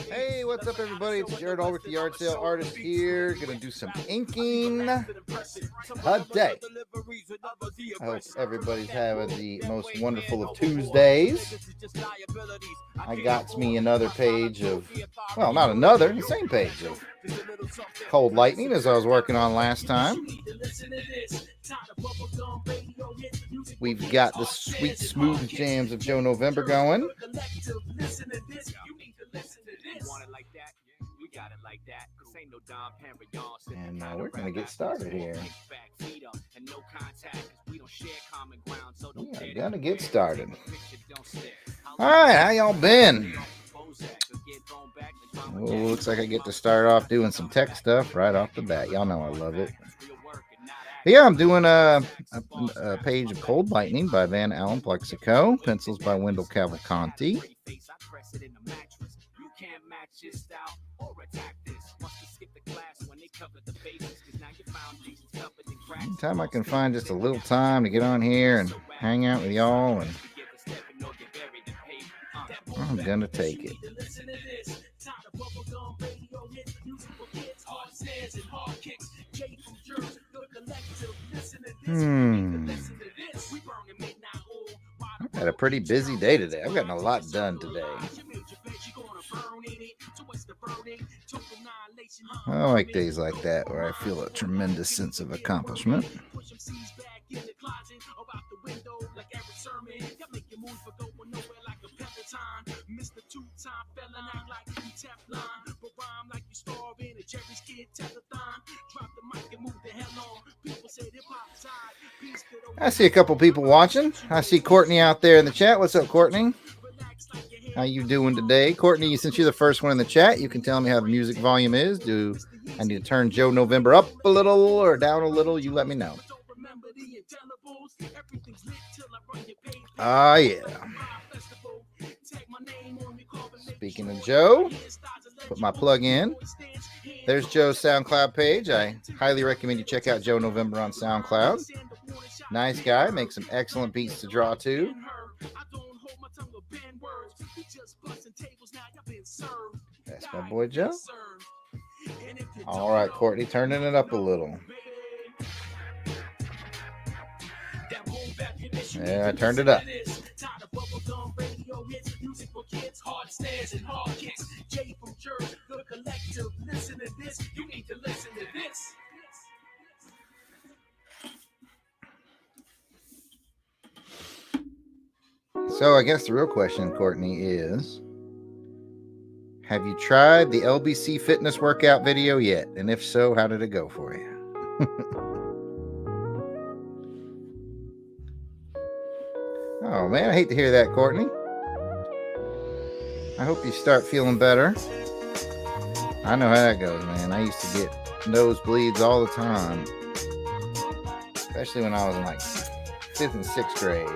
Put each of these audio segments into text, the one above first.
Hey, what's up, everybody? It's Jarrod Alberich, the yard sale artist here. Gonna do some inking today. I hope everybody's having the most wonderful of Tuesdays. I got me another page of, well, not another, the same page of Cold Lightning as I was working on last time. We've got the sweet, smooth jams of Joe November going. And we're going to get started here. We are going to get started. All right, how y'all been? Oh, looks like I get to start off doing some tech stuff right off the bat. Y'all know I love it. But yeah, I'm doing a page of Cold Lightning by Allen Plexico, pencils by Wendell Cavalcanti. Anytime I can find just a little time to get on here and hang out with y'all, and I'm gonna take it. I've had a pretty busy day today. I've gotten a lot done today. I like days like that where I feel a tremendous sense of accomplishment. I see a couple people watching. I see Courtney out there in the chat. What's up, Courtney? How you doing today? Courtney, since you're the first one in the chat, you can tell me how the music volume is. Do I need to turn Joe November up a little or down a little? You let me know. Ah, yeah. Speaking of Joe, put my plug in. There's Joe's SoundCloud page. I highly recommend you check out Joe November on SoundCloud. Nice guy, makes some excellent beats to draw to. That's my boy Joe. All right, Courtney, turning it up a little. Yeah, I turned it up. So I guess the real question, Courtney, is, have you tried the LBC fitness workout video yet? And if so, how did it go for you? Oh, man, I hate to hear that, Courtney. I hope you start feeling better. I know how that goes, man. I used to get nosebleeds all the time, especially when I was in like 5th and 6th grade.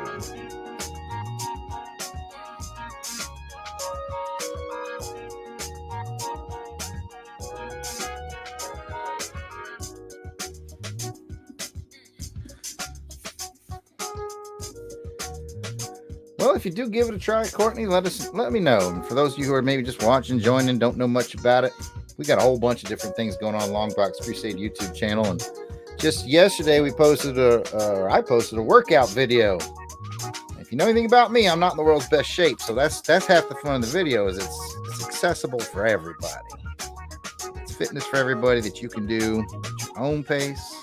Well, if you do give it a try, Courtney, let me know. And for those of you who are maybe just watching, joining, don't know much about it, we got a whole bunch of different things going on Longbox Crusade YouTube channel. And just yesterday, I posted a workout video. If you know anything about me, I'm not in the world's best shape, so that's half the fun of the video. Is it's accessible for everybody. It's fitness for everybody that you can do at your own pace.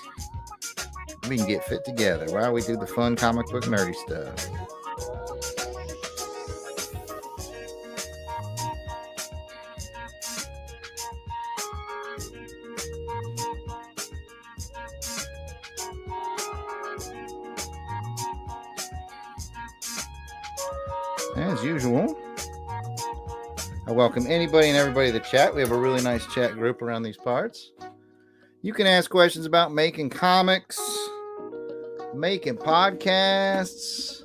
We can get fit together while we do the fun comic book nerdy stuff. As usual, I welcome anybody and everybody to the chat. We have a really nice chat group around these parts. You can ask questions about making comics, making podcasts.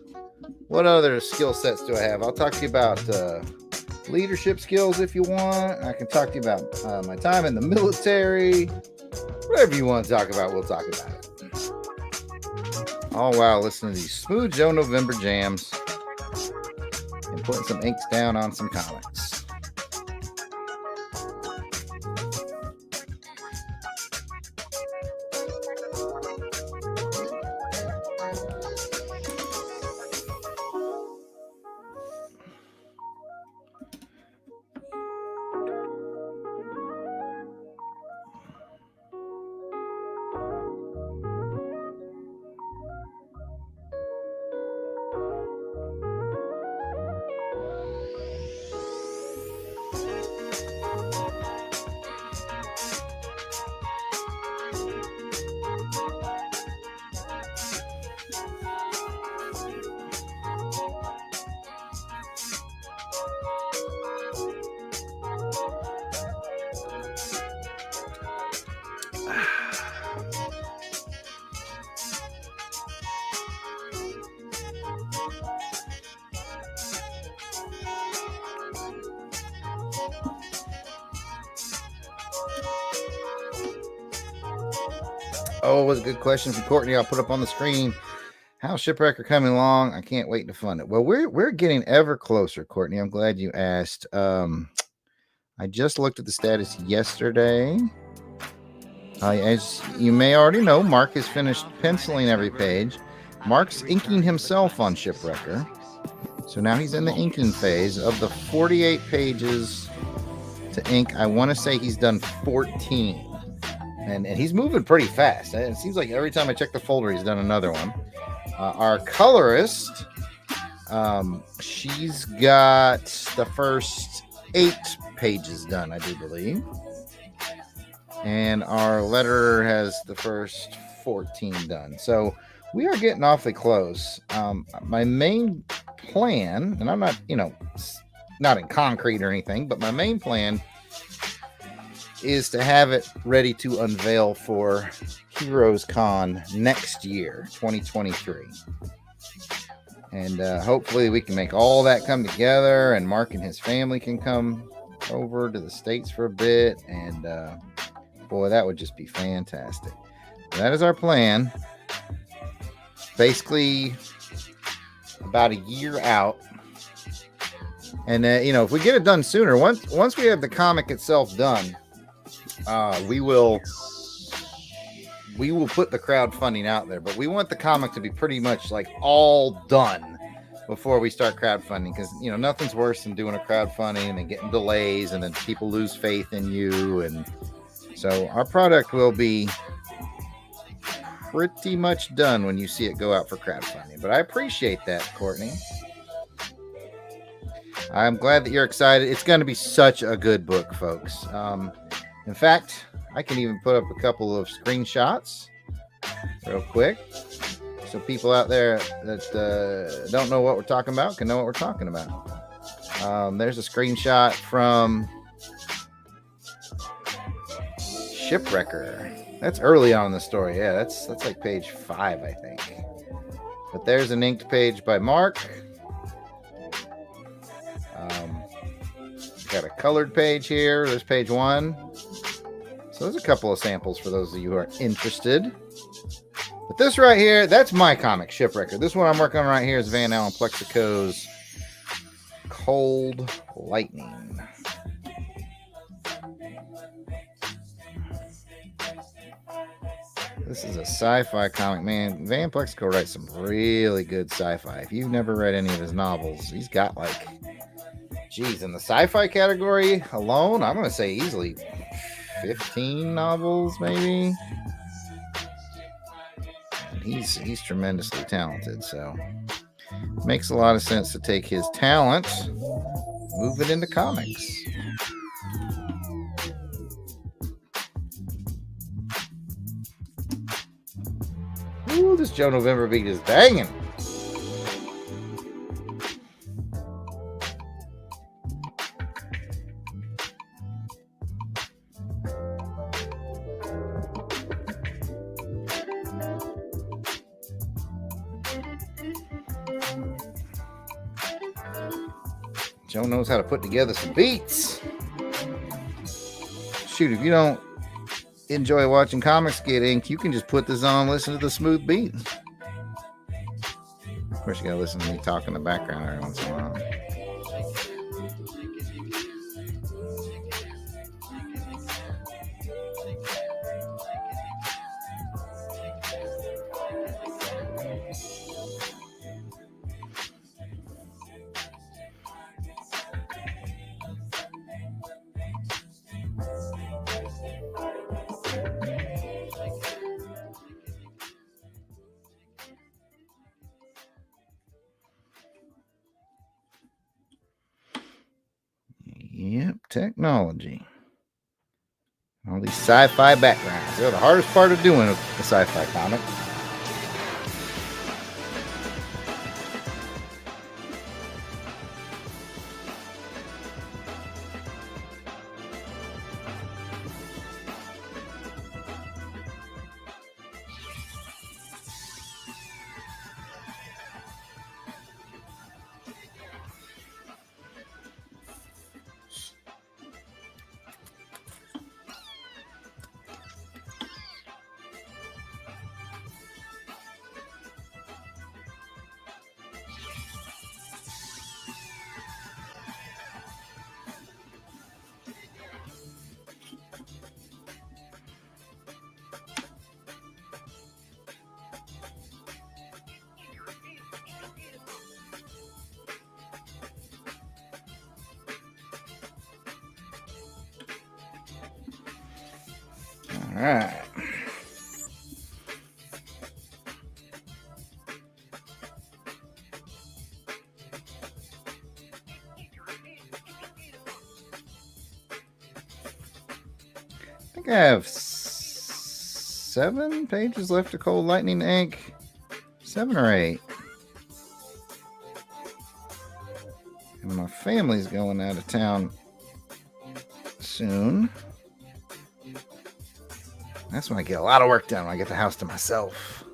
What other skill sets do I have? I'll talk to you about leadership skills if you want. I can talk to you about my time in the military. Whatever you want to talk about, we'll talk about it. All while listening to these smooth Joe November jams. and putting some inks down on some comics. Oh, it was a good question from Courtney. I'll put up on the screen. How's Shipwrecker coming along? I can't wait to fund it. Well, we're getting ever closer, Courtney. I'm glad you asked. I just looked at the status yesterday. As you may already know, Mark has finished penciling every page. Mark's inking himself on Shipwrecker. So now he's in the inking phase. Of the 48 pages to ink, I want to say he's done 14. And he's moving pretty fast. It seems like every time I check the folder, he's done another one. Our colorist, she's got the first 8 pages done, I do believe. And our letterer has the first 14 done. So we are getting awfully close. My main plan, and I'm not, not in concrete or anything, but my main plan is to have it ready to unveil for Heroes Con next year, 2023. And hopefully we can make all that come together, and Mark and his family can come over to the States for a bit. And boy, that would just be fantastic. That is our plan. Basically about a year out. And if we get it done sooner, once we have the comic itself done, we will put the crowdfunding out there, but we want the comic to be pretty much like all done before we start crowdfunding, because nothing's worse than doing a crowdfunding and getting delays, and then people lose faith in you. And so our product will be pretty much done when you see it go out for crowdfunding. But I appreciate that, Courtney. I'm glad that you're excited. It's going to be such a good book, folks. In fact, I can even put up a couple of screenshots real quick, so people out there that don't know what we're talking about can know what we're talking about. There's a screenshot from Shipwrecker. That's early on in the story. Yeah, that's like page 5, I think. But there's an inked page by Mark. Got a colored page here. There's page 1. So there's a couple of samples for those of you who are interested. But this right here, that's my comic, Shipwrecker. This one I'm working on right here is Van Allen Plexico's Cold Lightning. This is a sci-fi comic, man. Van Plexico writes some really good sci-fi. If you've never read any of his novels, he's got in the sci-fi category alone, I'm going to say easily 15 novels, maybe. And he's tremendously talented, so it makes a lot of sense to take his talent, move it into comics. Ooh, this Joe November beat is banging. Joe knows how to put together some beats. Shoot, if you don't enjoy watching comics get inked, you can just put this on and listen to the smooth beats. Of course, you gotta listen to me talk in the background every once in a while. Yep, technology. All these sci-fi backgrounds. They're the hardest part of doing a sci-fi comic. All right. I think I have 7 pages left of Cold Lightning ink. 7 or 8. And my family's going out of town soon. That's when I get a lot of work done, when I get the house to myself.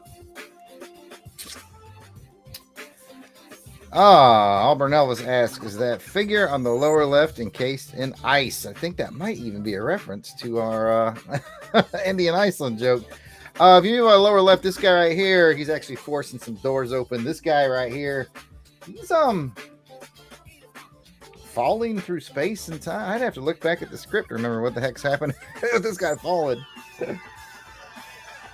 Auburn Elvis asks, is that figure on the lower left encased in ice? I think that might even be a reference to our Indian Iceland joke. If you view our lower left, this guy right here, he's actually forcing some doors open. This guy right here, he's falling through space and time. I'd have to look back at the script to remember what the heck's happening with this guy falling.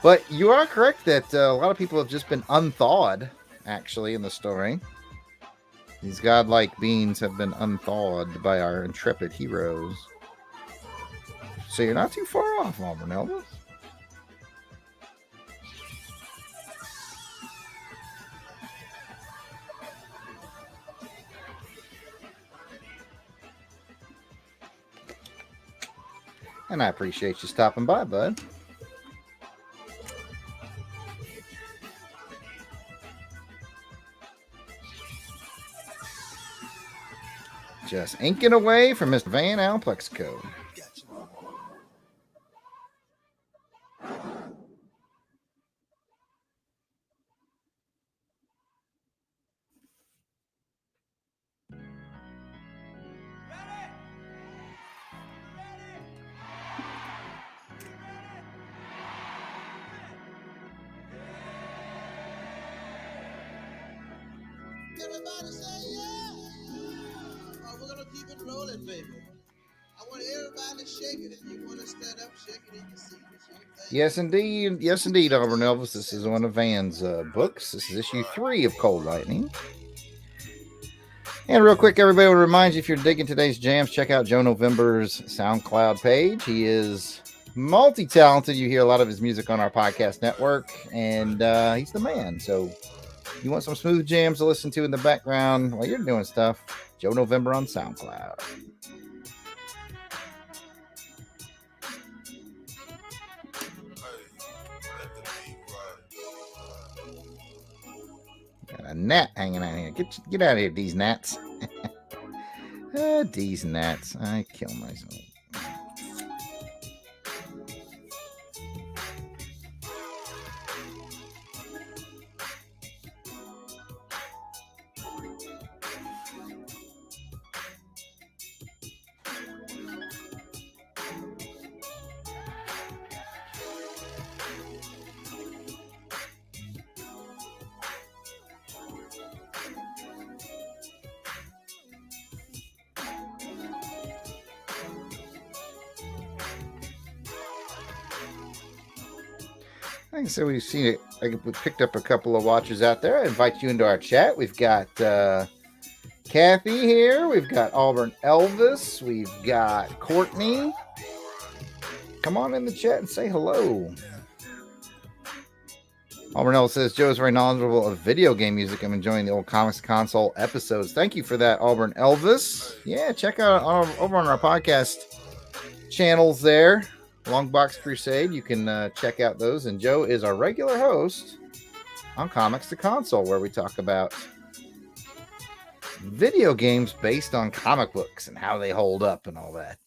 But you are correct that a lot of people have just been unthawed, actually, in the story. These godlike beings have been unthawed by our intrepid heroes. So you're not too far off, Auburn Elvis. And I appreciate you stopping by, bud. Just inking away from Mr. Allen Plexico. Everybody say yeah. Oh, we're gonna keep it rolling, baby. I want everybody to shake it. If you want to stand up, shake it in your seat. Yes, indeed. Yes, indeed, Auburn Elvis. This is one of Van's books. This is issue 3 of Cold Lightning. And real quick, everybody, I want to remind you, if you're digging today's jams, check out Joe November's SoundCloud page. He is multi-talented. You hear a lot of his music on our podcast network, and he's the man. So you want some smooth jams to listen to in the background while you're doing stuff, Joe November on SoundCloud. Got a gnat hanging out here. Get out of here, these gnats. These gnats. I kill myself. Like I said, we've seen it. We picked up a couple of watchers out there. I invite you into our chat. We've got Kathy here. We've got Auburn Elvis. We've got Courtney. Come on in the chat and say hello. Albernell says, Joe is very knowledgeable of video game music. I'm enjoying the old Comics Console episodes. Thank you for that, Auburn Elvis. Yeah, check out over on our podcast channels there, Longbox Crusade. You can check out those. And Joe is our regular host on Comics to Console, where we talk about video games based on comic books and how they hold up and all that.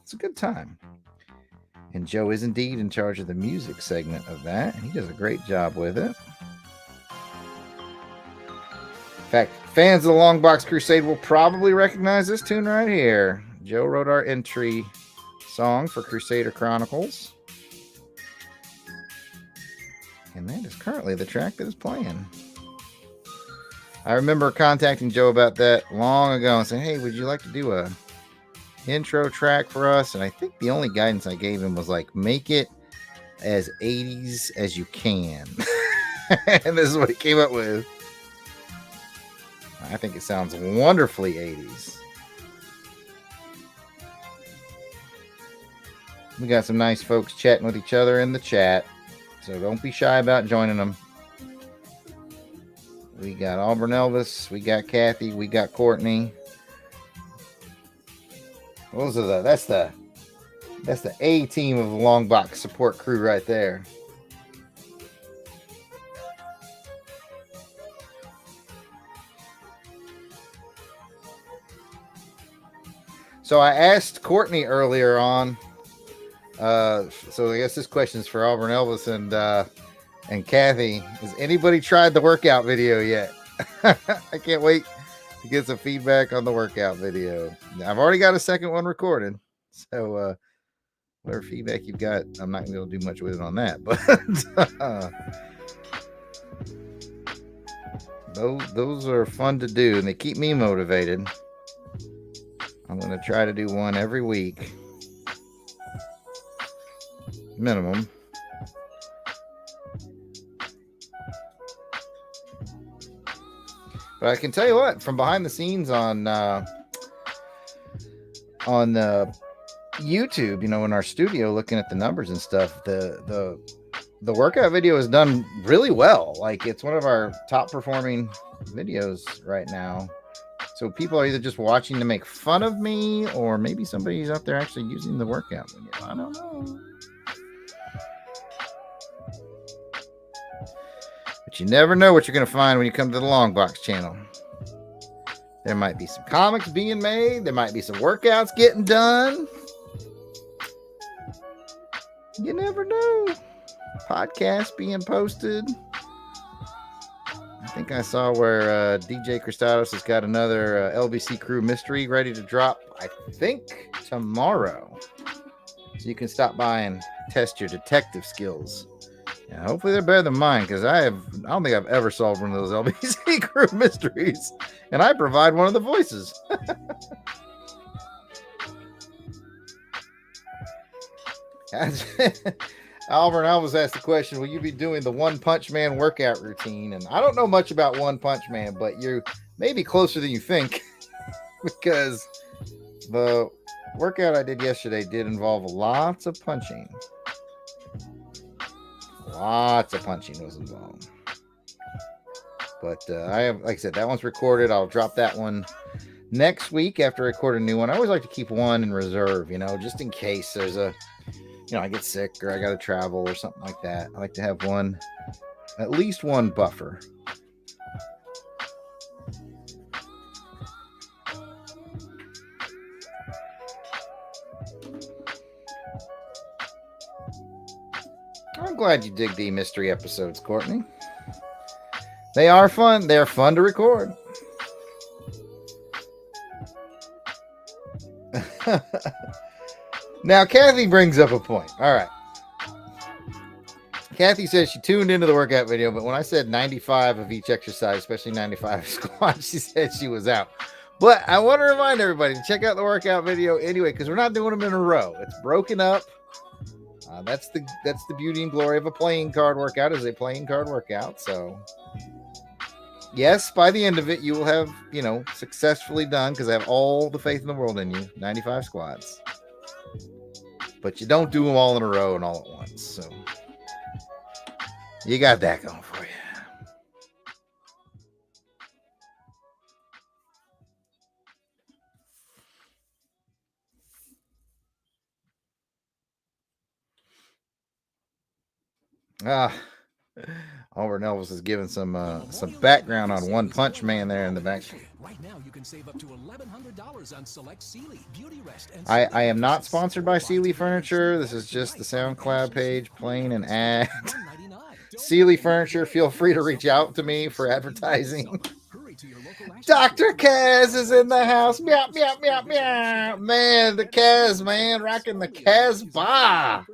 It's a good time. And Joe is indeed in charge of the music segment of that, and he does a great job with it. In fact, fans of the Longbox Crusade will probably recognize this tune right here. Joe wrote our entry song for Crusader Chronicles, and that is currently the track that is playing. I remember contacting Joe about that long ago and saying, hey, would you like to do a intro track for us? And I think the only guidance I gave him was like, make it as 80s as you can. And this is what he came up with. I think it sounds wonderfully 80s. We got some nice folks chatting with each other in the chat, so don't be shy about joining them. We got Auburn Elvis, we got Kathy, we got Courtney. Those are that's the A team of the Longbox support crew right there. So I asked Courtney earlier on. So I guess this question is for Auburn Elvis and Kathy. Has anybody tried the workout video yet? I can't wait to get some feedback on the workout video. I've already got a second one recorded, so whatever feedback you've got, I'm not gonna be able to do much with it on that. But those are fun to do, and they keep me motivated. I'm gonna try to do one every week, minimum. But I can tell you what, from behind the scenes on YouTube, you know, in our studio, looking at the numbers and stuff, the workout video is done really well. Like, it's one of our top performing videos right now. So people are either just watching to make fun of me, or maybe somebody's out there actually using the workout video. I don't know. But you never know what you're going to find when you come to the Longbox channel. There might be some comics being made. There might be some workouts getting done. You never know. Podcasts being posted. I think I saw where DJ Christados has got another LBC Crew mystery ready to drop, I think, tomorrow. So you can stop by and test your detective skills. Yeah, hopefully they're better than mine, because I don't think I've ever solved one of those LBC Crew mysteries, and I provide one of the voices. Albert Elvis asked the question, will you be doing the One Punch Man workout routine? And I don't know much about One Punch Man, but you're maybe closer than you think, because the workout I did yesterday did involve lots of punching. Lots of punching was involved. But I have, like I said, that one's recorded. I'll drop that one next week after I record a new one. I always like to keep one in reserve, you know, just in case there's a, you know, I get sick or I got to travel or something like that. I like to have one, at least one buffer. I'm glad you dig the mystery episodes, Courtney. They are fun. They're fun to record. Now, Kathy brings up a point. All right. Kathy says she tuned into the workout video, but when I said 95 of each exercise, especially 95 squats, she said she was out. But I want to remind everybody to check out the workout video anyway, because we're not doing them in a row. It's broken up. That's the beauty and glory of a playing card workout, is a playing card workout. So yes, by the end of it, you will have, you know, successfully done, because I have all the faith in the world in you, 95 squats. But you don't do them all in a row and all at once. So You got that going for you. Auburn Elvis is giving some background on One Punch Man there in the back. Right now, you can save up to $1,100 on select Sealy, Beauty Rest, and I am not sponsored by Sealy Furniture. This is just the SoundCloud page playing an ad. Sealy Furniture, feel free to reach out to me for advertising. Dr. Kaz is in the house. Meow, meow, meow, meow. Man, the Kaz, man, rocking the Kaz bar.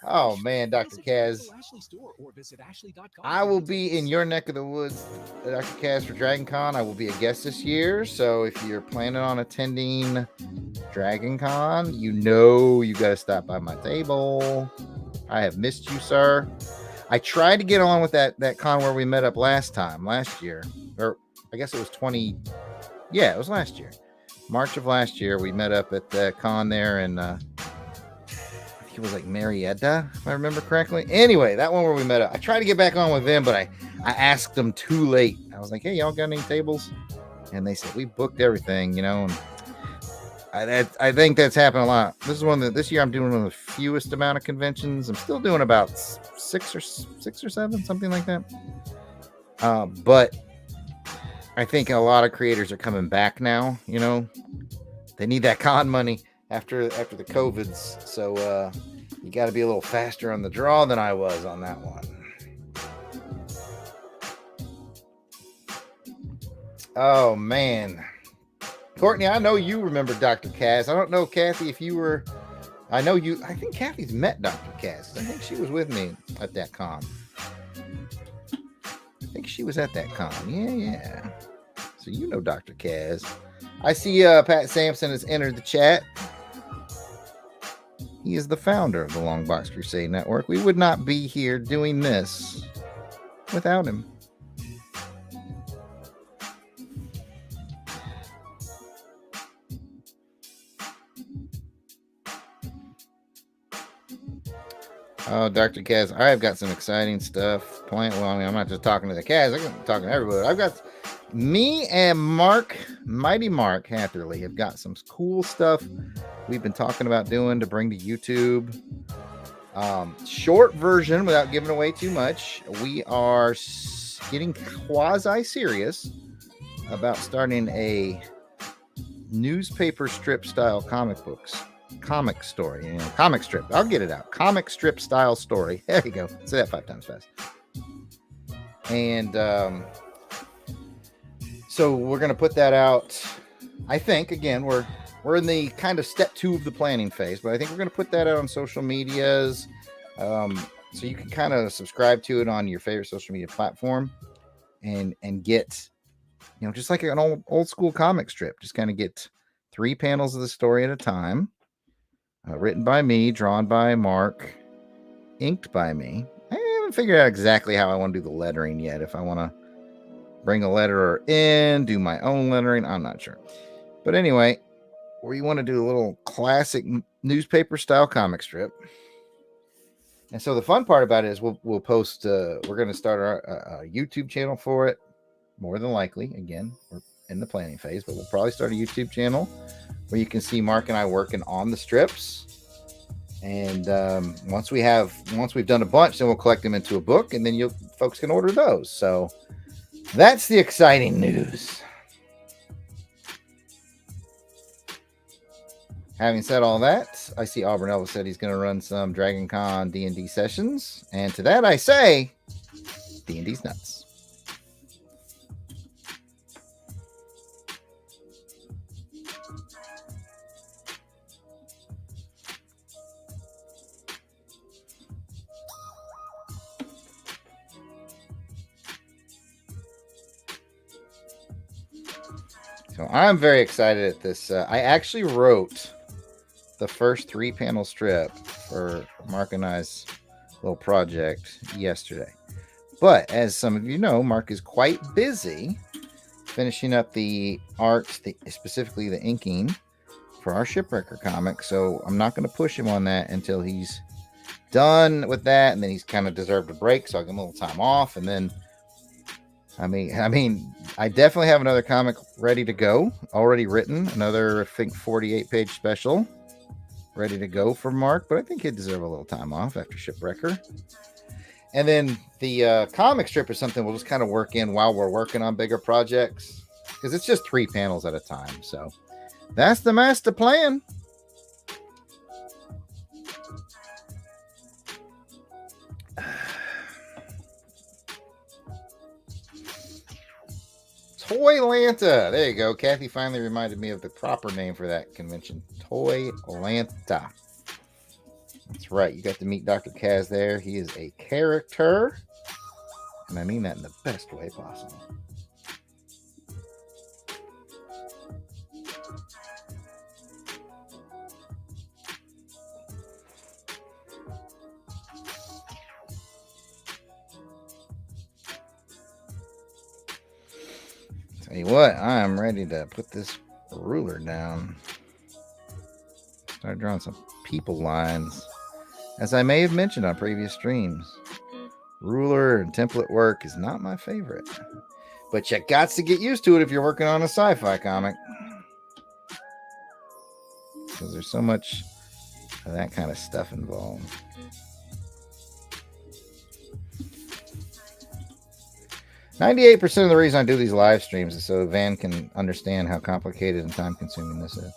Oh, man, Dr. Kaz. I will be in your neck of the woods, Dr. Kaz, for Dragon Con. I will be a guest this year. So if you're planning on attending Dragon Con, you got to stop by my table. I have missed you, sir. I tried to get on with that con where we met up last year, or I guess it was it was last year, March of last year. We met up at the con there, and I think it was like Marietta, if I remember correctly. Anyway, that one where we met up, I tried to get back on with them, but I asked them too late. I was like, hey, y'all got any tables? And they said, we booked everything, and I think that's happened a lot. This year I'm doing one of the fewest amount of conventions. I'm still doing about six or seven, something like that. But I think a lot of creators are coming back now. They need that con money after the COVIDs. So you got to be a little faster on the draw than I was on that one. Oh man. Courtney, I know you remember Dr. Kaz. I don't know, Kathy, if you were... I think Kathy's met Dr. Kaz. I think she was with me at that con. I think she was at that con. Yeah. So you know Dr. Kaz. I see Pat Sampson has entered the chat. He is the founder of the Longbox Crusade Network. We would not be here doing this without him. Oh, Dr. Kaz, I've got some exciting stuff planned. Well, I'm not just talking to the Kaz. I'm talking to everybody. I've got me and Mighty Mark Hatherley have got some cool stuff we've been talking about doing to bring to YouTube. Short version, without giving away too much, we are getting quasi-serious about starting a newspaper strip style comic story, comic strip. I'll get it out. Comic strip style story. There you go. Say that 5 times fast. And so we're going to put that out. I think, again, we're in the kind of step 2 of the planning phase, but I think we're going to put that out on social medias. So you can kind of subscribe to it on your favorite social media platform and get, just like an old school comic strip, just kind of get 3 panels of the story at a time. Written by me, drawn by Mark, inked by me. I haven't figured out exactly how I want to do the lettering yet. If I want to bring a letterer in, do my own lettering, I'm not sure. But anyway, we want to do a little classic newspaper style comic strip. And so the fun part about it is we'll post, we're going to start our YouTube channel for it. More than likely, again, we're in the planning phase, but we'll probably start a YouTube channel where you can see Mark and I working on the strips. And once we've done a bunch, then we'll collect them into a book, and then folks can order those. So that's the exciting news. Having said all that, I see Auburn Elvis said he's going to run some Dragon Con D&D sessions. And to that I say, D&D's nuts. So I'm very excited at this. I actually wrote the first 3-panel strip for Mark and I's little project yesterday. But as some of you know, Mark is quite busy finishing up the art, specifically the inking for our Shipwrecker comic. So I'm not going to push him on that until he's done with that, and then he's kind of deserved a break, so I'll give him a little time off. And then, I mean, I definitely have another comic ready to go, already written, another, I think, 48-page special ready to go for Mark, but I think he'd deserve a little time off after Shipwrecker. And then the comic strip is something we'll just kind of work in while we're working on bigger projects, because it's just 3 panels at a time. So that's the master plan. Toylanta. There you go. Kathy finally reminded me of the proper name for that convention. Toylanta. That's right. You got to meet Dr. Kaz there. He is a character. And I mean that in the best way possible. Tell you what, I'm ready to put this ruler down. Start drawing some people lines. As I may have mentioned on previous streams, ruler and template work is not my favorite. But you got to get used to it if you're working on a sci-fi comic. Because there's so much of that kind of stuff involved. "98% of the reason I do these live streams is so Van can understand how complicated and time-consuming this is."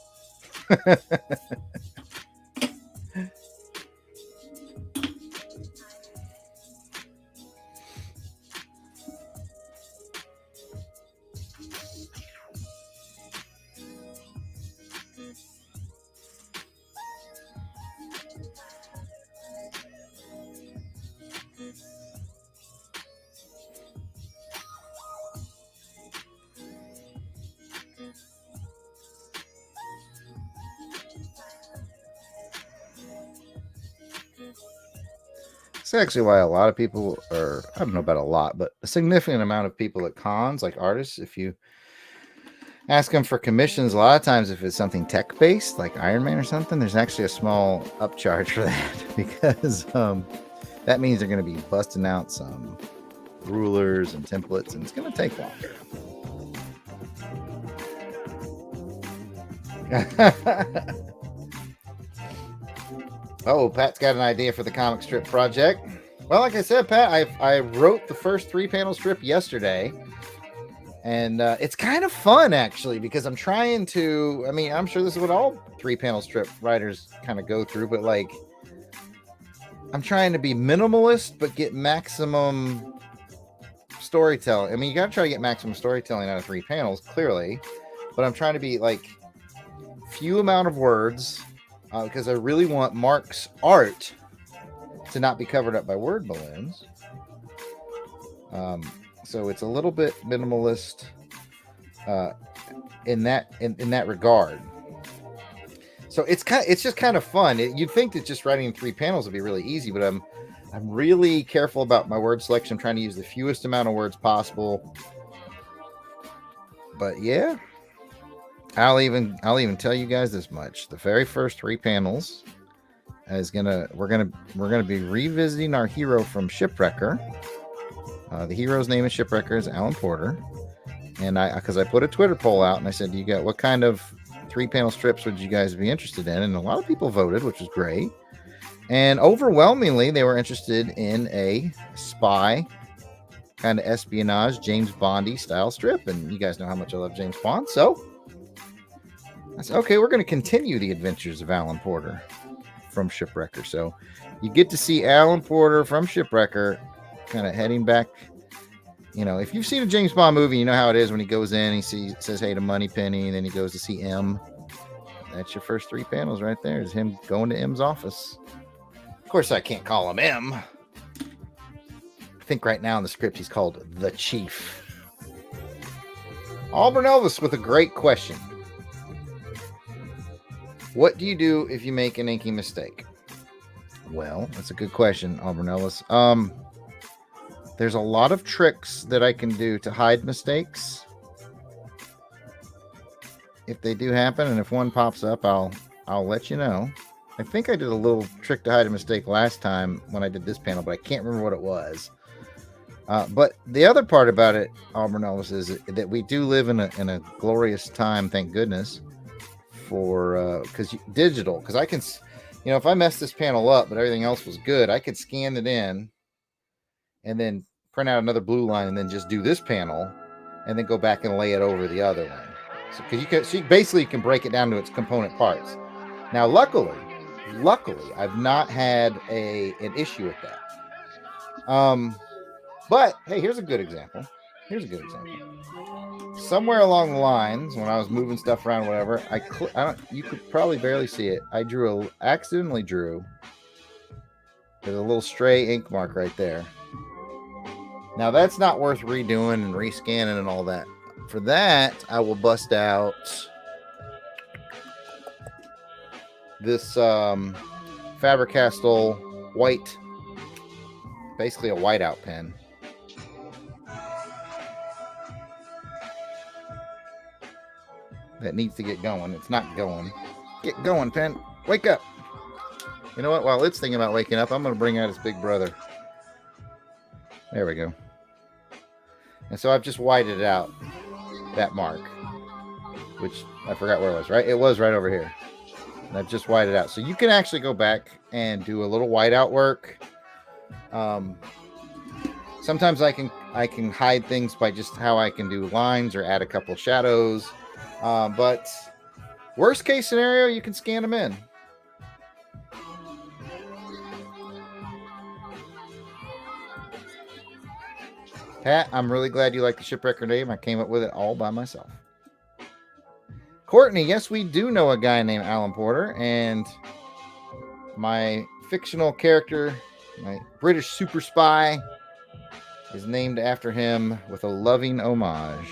It's actually why a lot of people, or I don't know about a lot, but a significant amount of people at cons, like artists, if you ask them for commissions, a lot of times if it's something tech-based, like Iron Man or something, there's actually a small upcharge for that, because that means they're going to be busting out some rulers and templates, and it's going to take longer. Oh, Pat's got an idea for the comic strip project. Well, like I said, Pat, I wrote the first 3-panel strip yesterday. And it's kind of fun, actually, because I'm trying to... I mean, I'm sure this is what all 3-panel strip writers kind of go through. But, like, I'm trying to be minimalist, but get maximum storytelling. I mean, you got to try to get maximum storytelling out of 3 panels, clearly. But I'm trying to be, like, few amount of words... because I really want Mark's art to not be covered up by word balloons. So it's a little bit minimalist in that regard. So it's just kind of fun. You'd think that just writing 3 panels would be really easy, but I'm really careful about my word selection. I'm trying to use the fewest amount of words possible. But yeah. I'll even tell you guys this much. The very first 3 panels we're gonna be revisiting our hero from Shipwrecker. The hero's name is Shipwrecker, is Alan Porter. And because I put a Twitter poll out and I said, what kind of 3-panel strips would you guys be interested in? And a lot of people voted, which was great. And overwhelmingly, they were interested in a spy kind of espionage, James Bondy style strip. And you guys know how much I love James Bond, so I said, okay, we're going to continue the adventures of Alan Porter from Shipwrecker. So you get to see Alan Porter from Shipwrecker kind of heading back. You know, if you've seen a James Bond movie, you know how it is when he goes in, he says hey to Moneypenny, and then he goes to see M. That's your first 3 panels right there, is him going to M's office. Of course, I can't call him M. I think right now in the script he's called the Chief. Auburn Elvis with a great question. What do you do if you make an inky mistake? Well, that's a good question, Auburn Ellis. There's a lot of tricks that I can do to hide mistakes. If they do happen, and if one pops up, I'll let you know. I think I did a little trick to hide a mistake last time when I did this panel, but I can't remember what it was. But the other part about it, Auburn Elvis, is that we do live in a glorious time, thank goodness, for because digital. Because I can, if I mess this panel up, but everything else was good, I could scan it in, and then print out another blue line, and then just do this panel, and then go back and lay it over the other one. So because you basically can break it down to its component parts. Now, luckily, I've not had an issue with that. But hey, here's a good example. Somewhere along the lines, when I was moving stuff around, whatever, you could probably barely see it. I accidentally drew. There's a little stray ink mark right there. Now that's not worth redoing and rescanning and all that. For that, I will bust out this Faber-Castell white, basically a whiteout pen. That needs to get going. It's not going. Get going, pen. Wake up. You know what? While it's thinking about waking up, I'm going to bring out its big brother. There we go. And so I've just whited out that mark, which I forgot where it was, right? It was right over here. And I've just whited out. So you can actually go back and do a little whiteout work. Sometimes I can hide things by just how I can do lines or add a couple shadows. But worst case scenario, you can scan them in. Pat, I'm really glad you like the shipwrecker name. I came up with it all by myself. Courtney, yes, we do know a guy named Alan Porter, and my fictional character, my British super spy, is named after him with a loving homage.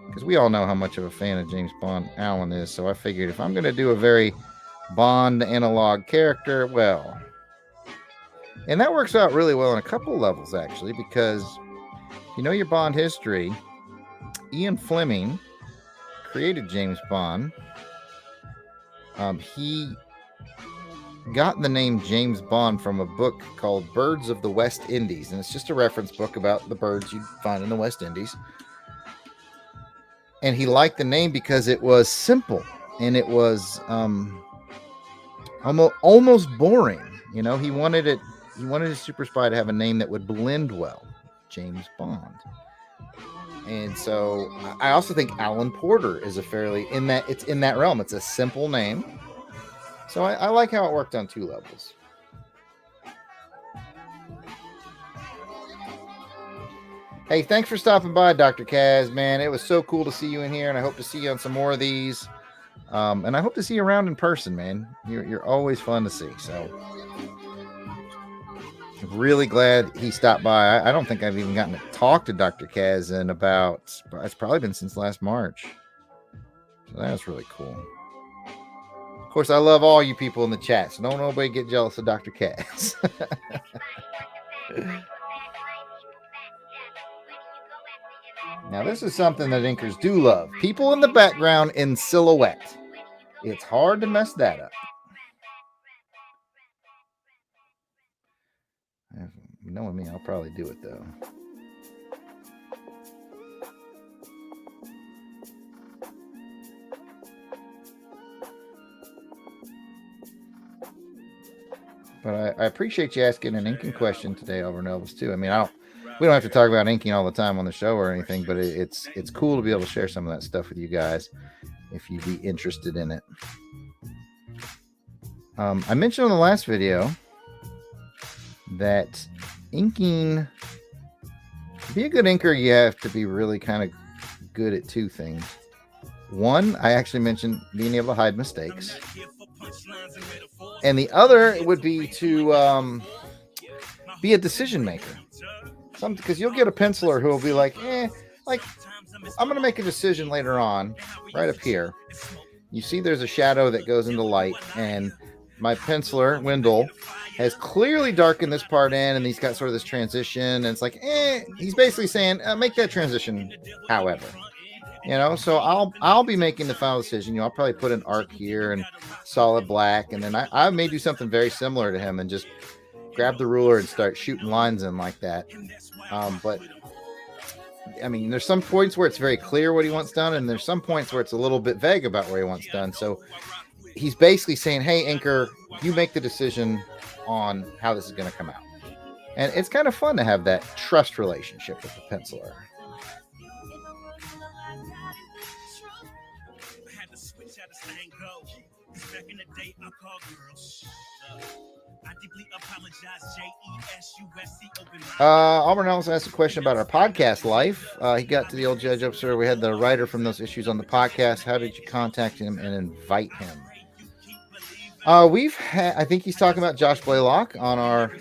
Because we all know how much of a fan of James Bond Alan is, so I figured if I'm going to do a very Bond analog character, well... And that works out really well on a couple of levels, actually, because if you know your Bond history, Ian Fleming created James Bond. He got the name James Bond from a book called Birds of the West Indies, and it's just a reference book about the birds you'd find in the West Indies. And he liked the name because it was simple, and it was almost boring. You know, he wanted his super spy to have a name that would blend well, James Bond. And so I also think Alan Porter is it's in that realm. It's a simple name. So I like how it worked on two levels. Hey, thanks for stopping by, Dr. Kaz, man. It was so cool to see you in here, and I hope to see you on some more of these. And I hope to see you around in person, man. You're always fun to see. So really glad he stopped by. I don't think I've even gotten to talk to Dr. Kaz in it's probably been since last March. So that's really cool. Of course, I love all you people in the chat, so don't nobody get jealous of Dr. Kaz. Now, this is something that inkers do love. People in the background in silhouette. It's hard to mess that up. Knowing me, I'll probably do it, though. But I appreciate you asking an inking question today, Over Elvis, too. I mean, we don't have to talk about inking all the time on the show or anything, but it's cool to be able to share some of that stuff with you guys if you'd be interested in it. I mentioned on the last video that inking, to be a good inker, you have to be really kind of good at two things. One, I actually mentioned being able to hide mistakes. And the other would be to be a decision maker. Because you'll get a penciler who will be like, I'm going to make a decision later on, right up here. You see there's a shadow that goes into light, and my penciler, Wendell, has clearly darkened this part in, and he's got sort of this transition, and it's like, he's basically saying, make that transition, however. So I'll be making the final decision. I'll probably put an arc here and solid black, and then I may do something very similar to him and just grab the ruler and start shooting lines in like that. But I mean, there's some points where it's very clear what he wants done, and there's some points where it's a little bit vague about what he wants done. So he's basically saying, hey, Inker, you make the decision on how this is going to come out. And it's kind of fun to have that trust relationship with the penciler. Auburn also asked a question about our podcast life. He got to the old judge upstairs. We had the writer from those issues on the podcast. How did you contact him and invite him? I think he's talking about Josh Blaylock on our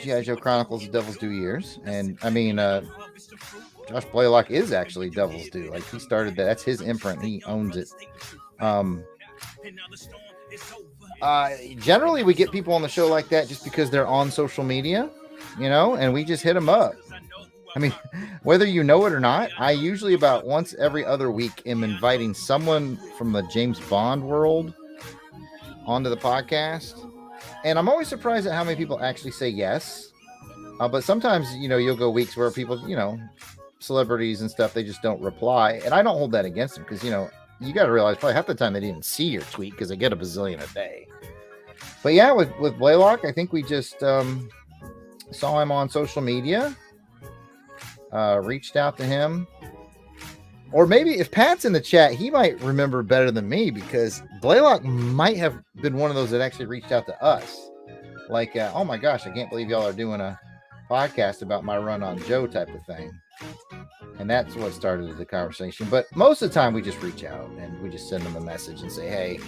G.I. Joe Chronicles of Devil's Due years. And I mean, Josh Blaylock is actually Devil's Due. Like, he started that. That's his imprint. He owns it. Generally we get people on the show like that just because they're on social media, and we just hit them up. I mean, whether you know it or not, I usually about once every other week am inviting someone from the James Bond world onto the podcast. And I'm always surprised at how many people actually say yes. But sometimes, you'll go weeks where people, celebrities and stuff, they just don't reply. And I don't hold that against them because, you got to realize probably half the time they didn't see your tweet because they get a bazillion a day. But yeah, with Blaylock, I think we just saw him on social media, reached out to him. Or maybe if Pat's in the chat, he might remember better than me because Blaylock might have been one of those that actually reached out to us. Like, oh my gosh, I can't believe y'all are doing a podcast about my run on Joe type of thing. And that's what started the conversation. But most of the time we just reach out and we just send them a message and say, hey,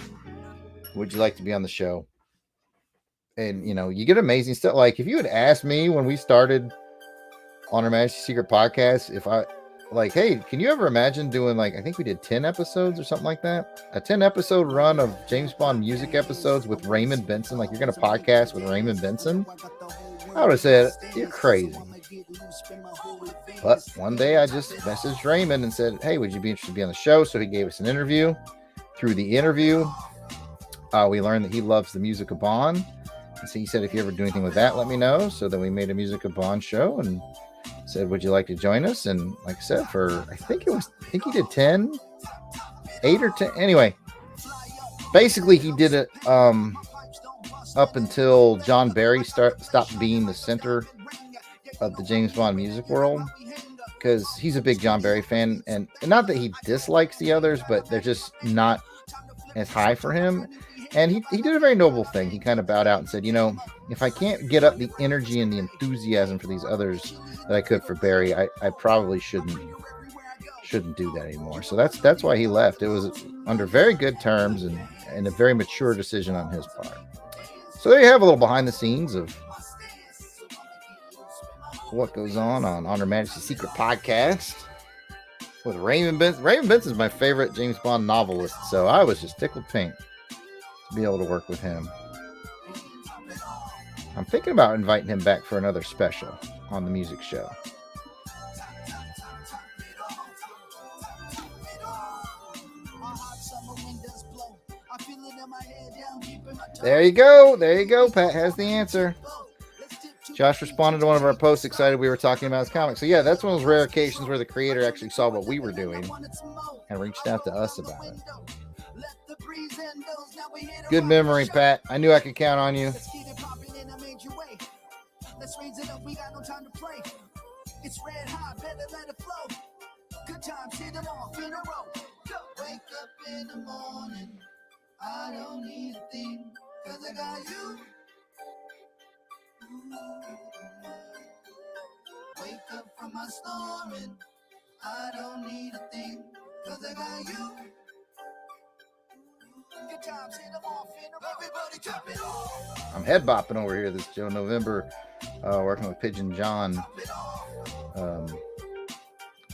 would you like to be on the show? And, you get amazing stuff. Like, if you had asked me when we started on our Majesty's Secret podcast, if I, like, hey, can you ever imagine doing, I think we did 10 episodes or something like that? A 10 episode run of James Bond music episodes with Raymond Benson. Like, you're going to podcast with Raymond Benson? I would have said, you're crazy. But one day I just messaged Raymond and said, hey, would you be interested to be on the show? So he gave us an interview. Through the interview, we learned that he loves the music of Bond. And so he said, if you ever do anything with that, let me know. So then we made a music of Bond show and said, would you like to join us? And like I said, I think he did 8 or 10. Anyway, basically he did it up until John Barry stopped being the center of the James Bond music world, because he's a big John Barry fan, and not that he dislikes the others, but they're just not as high for him. And he did a very noble thing. He kind of bowed out and said, if I can't get up the energy and the enthusiasm for these others that I could for Barry, I probably shouldn't do that anymore. So that's why he left. It was under very good terms and a very mature decision on his part. So there you have a little behind the scenes of what goes on Her Majesty's Secret podcast with Raymond Benson. Raymond Benson is my favorite James Bond novelist, so I was just tickled pink to be able to work with him. I'm thinking about inviting him back for another special on the music show. There you go. Pat has the answer. Josh responded to one of our posts, excited we were talking about his comics. So yeah, that's one of those rare occasions where the creator actually saw what we were doing and reached out to us about it. Good memory, Pat. I knew I could count on you. It's red hot, better let it flow. Good times, hit them off in a row. Wake up in the morning, I don't need a thing, 'cause I got you. Wake up from my snoring, I don't need a thing, 'cause I got you. Good times, hit them off in a row. Everybody clap it off. I'm head bopping over here this Joe November, working with Pigeon John.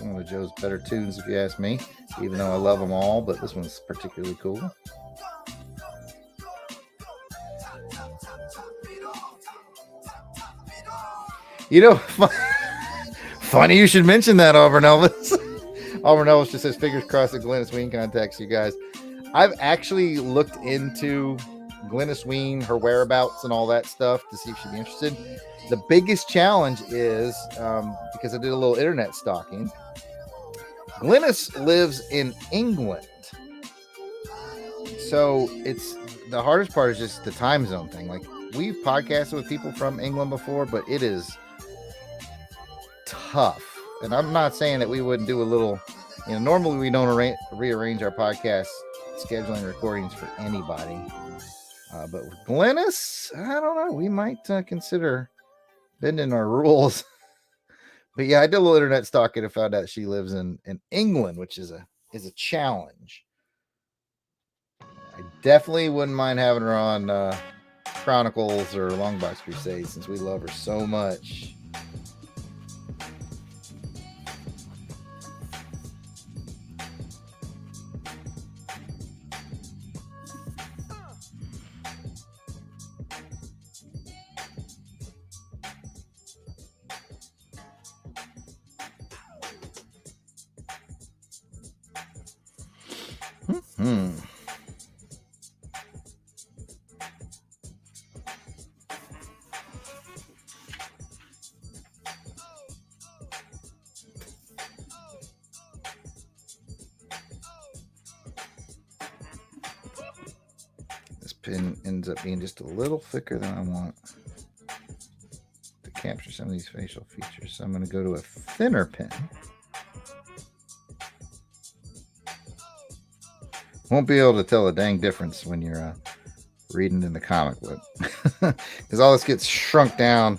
One of Joe's better tunes, if you ask me, even though I love them all, but this one's particularly cool. Funny you should mention that, Auburn Elvis. Auburn Elvis just says, fingers crossed that Glennis Ween contacts you guys. I've actually looked into Glennis Ween, her whereabouts and all that stuff to see if she'd be interested. The biggest challenge is, because I did a little internet stalking, Glennis lives in England. So it's the hardest part is just the time zone thing. Like, we've podcasted with people from England before, but it is tough. And I'm not saying that we wouldn't do a little, normally we don't rearrange our podcast scheduling recordings for anybody. But with Glennis, I don't know. We might consider bending our rules. But yeah, I did a little internet stalking and found out she lives in England, which is a challenge. I definitely wouldn't mind having her on Chronicles or Longbox Crusade since we love her so much. Pin ends up being just a little thicker than I want to capture some of these facial features. So I'm going to go to a thinner pin. Won't be able to tell a dang difference when you're reading in the comic book because all this gets shrunk down.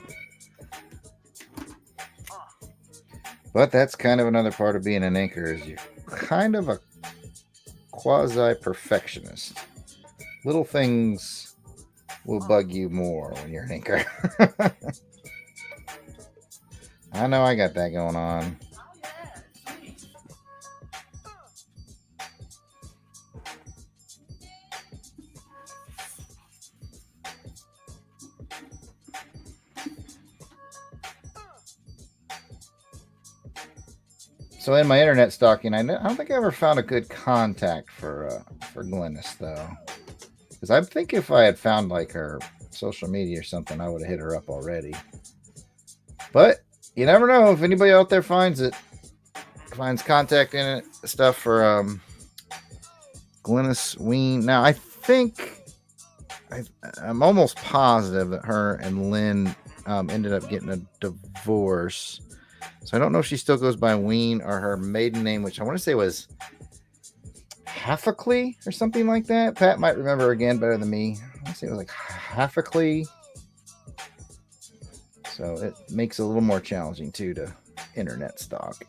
But that's kind of another part of being an inker is you're kind of a quasi-perfectionist. Little things will bug you more when you're an inker. I know I got that going on. So in my internet stalking, I don't think I ever found a good contact for Glennis though. Because I think if I had found like her social media or something, I would have hit her up already. But you never know if anybody out there finds contact in it, stuff for Glennis Ween. Now I think I'm almost positive that her and Lynn ended up getting a divorce. So I don't know if she still goes by Ween or her maiden name, which I want to say was Haffacley or something like that. Pat might remember again better than me. I want to say it was like Haffacley. So it makes it a little more challenging too to internet stalk.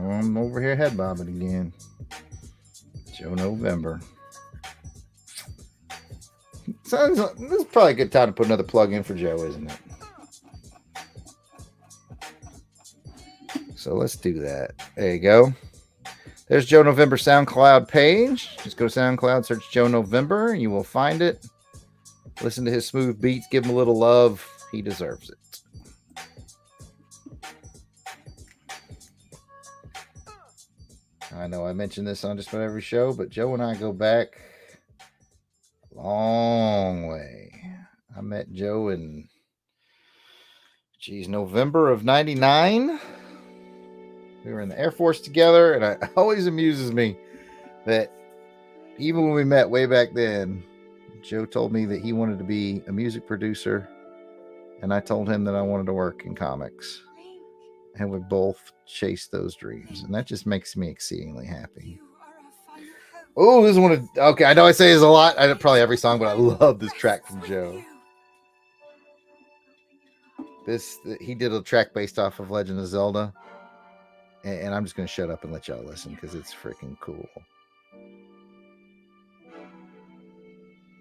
I'm over here head bobbing again. Joe November. Sounds like, this is probably a good time to put another plug in for Joe, isn't it? So let's do that. There you go. There's Joe November SoundCloud page. Just go to SoundCloud, search Joe November, and you will find it. Listen to his smooth beats. Give him a little love. He deserves it. I know I mentioned this on just about every show, but Joe and I go back a long way. I met Joe in, November of '99. We were in the Air Force together, and it always amuses me that even when we met way back then, Joe told me that he wanted to be a music producer, and I told him that I wanted to work in comics. And we both chase those dreams, and that just makes me exceedingly happy. Oh, this is one of, okay, I know I say this a lot, probably every song, but I love this track from Joe. He did a track based off of Legend of Zelda. And I'm just going to shut up and let y'all listen because it's freaking cool.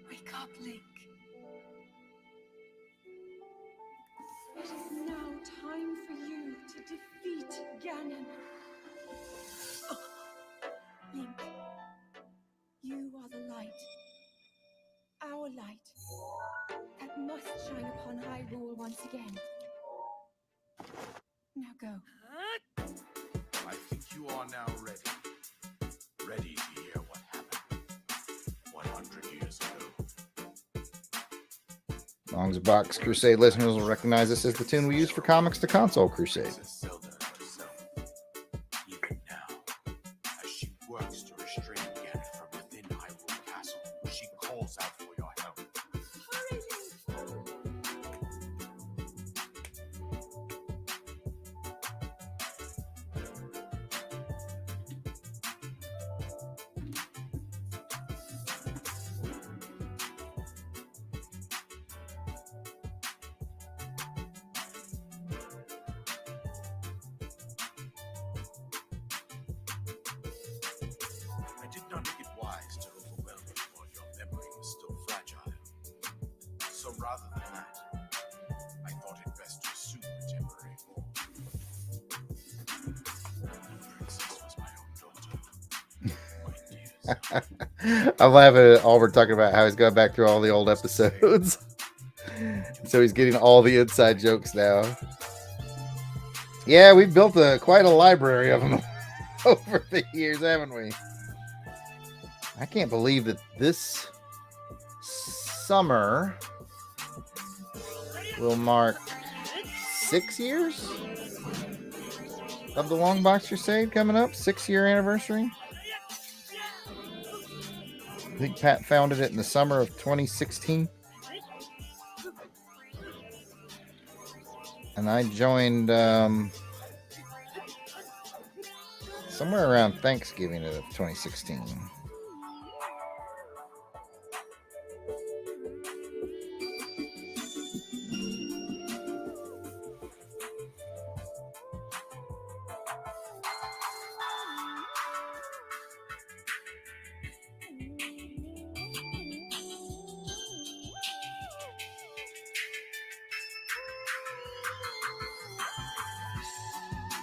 Wake up, Link. It is now time for you to defeat Ganon. Link, you are the light. Our light. That must shine upon Hyrule once again. Now go. I think you are now ready. Ready to hear what happened 100 years ago. Long's Box Crusade listeners will recognize this as the tune we use for Comics to Console Crusade. Princess Zelda herself. Even now, as she works to restrain Ganon from within Hyrule Castle, she calls out for your help. Hurry, Link. I did not think it wise to overwhelm you while your memory was still fragile. So rather than that, I thought it best to assume a temporary form. The princess was my own daughter. My dearest. I'm laughing at all we're talking about how he's going back through all the old episodes. So he's getting all the inside jokes now. Yeah, we've built quite a library of them over the years, haven't we? I can't believe that this summer will mark 6 years of the Long Box Crusade coming up. 6-year anniversary. I think Pat founded it in the summer of 2016. And I joined somewhere around Thanksgiving of 2016.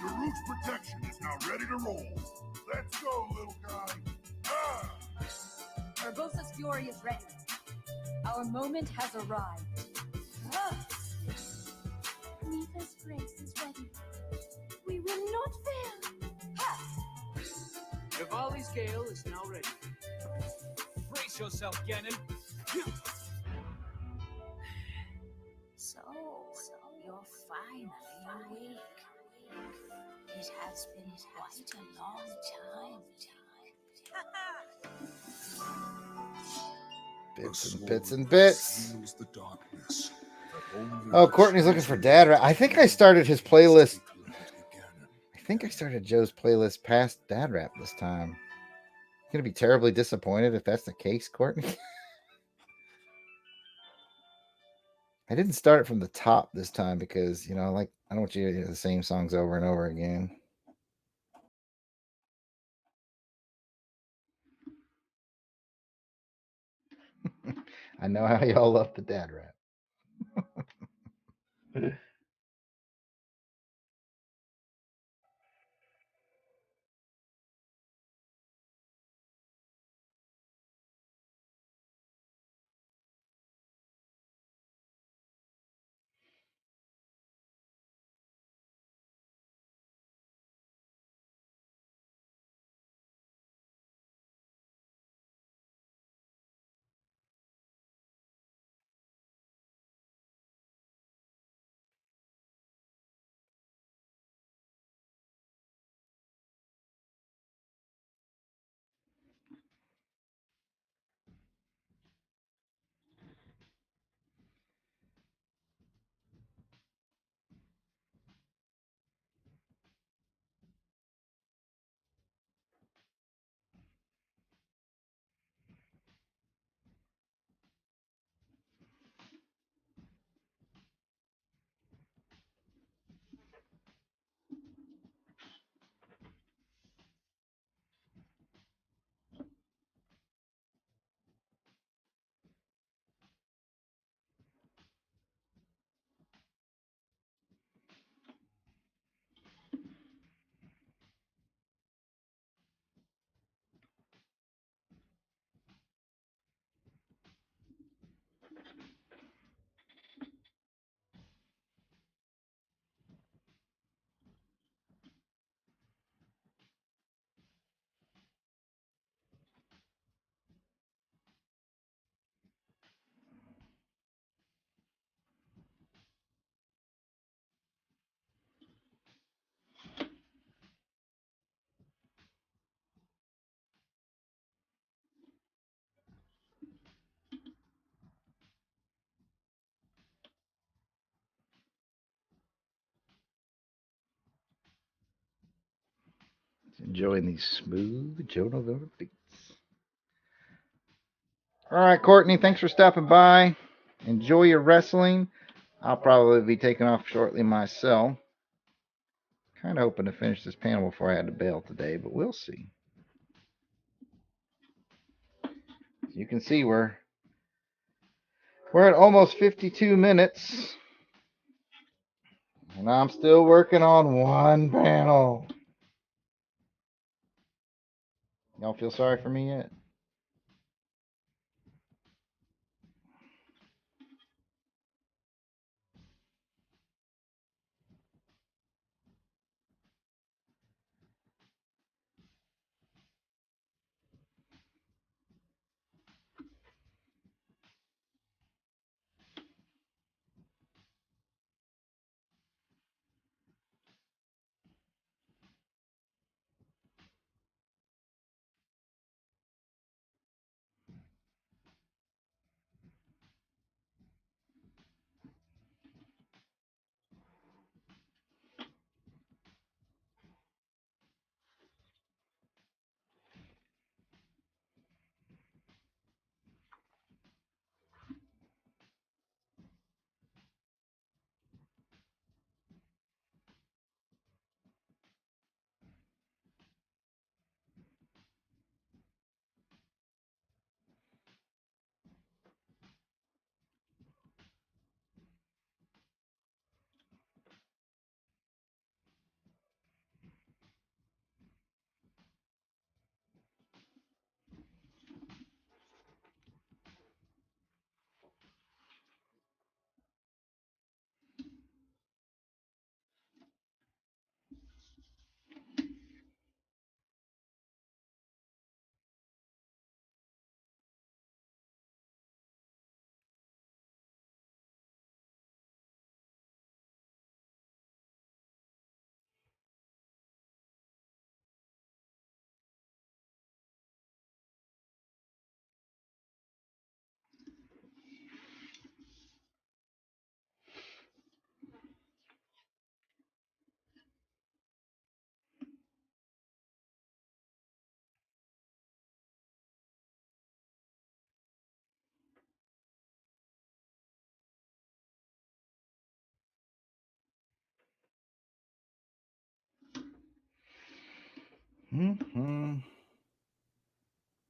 Your root's protection is now ready to roll. Let's go, little guy. Ah! Urbosa's fury is ready. Our moment has arrived. Mipha's grace is ready. We will not fail. Rivali's gale is now ready. Brace yourself, Ganon. So you're finally awake. It has been quite a long time. Bits and bits. Feels the darkness. Oh, Courtney's looking for dad. I think I started his playlist. I think I started Joe's playlist past dad rap this time. I'm gonna be terribly disappointed if that's the case, Courtney. I didn't start it from the top this time because, you know, like, I don't want you to hear the same songs over and over again. I know how y'all love the dad rap. enjoying these smooth Joe November beats. All right, Courtney, thanks for stopping by. Enjoy your wrestling. I'll probably be taking off shortly myself. Kind of hoping to finish this panel before I had to bail today, but we'll see. You can see we're at almost 52 minutes, and I'm still working on one panel. Y'all feel sorry for me yet?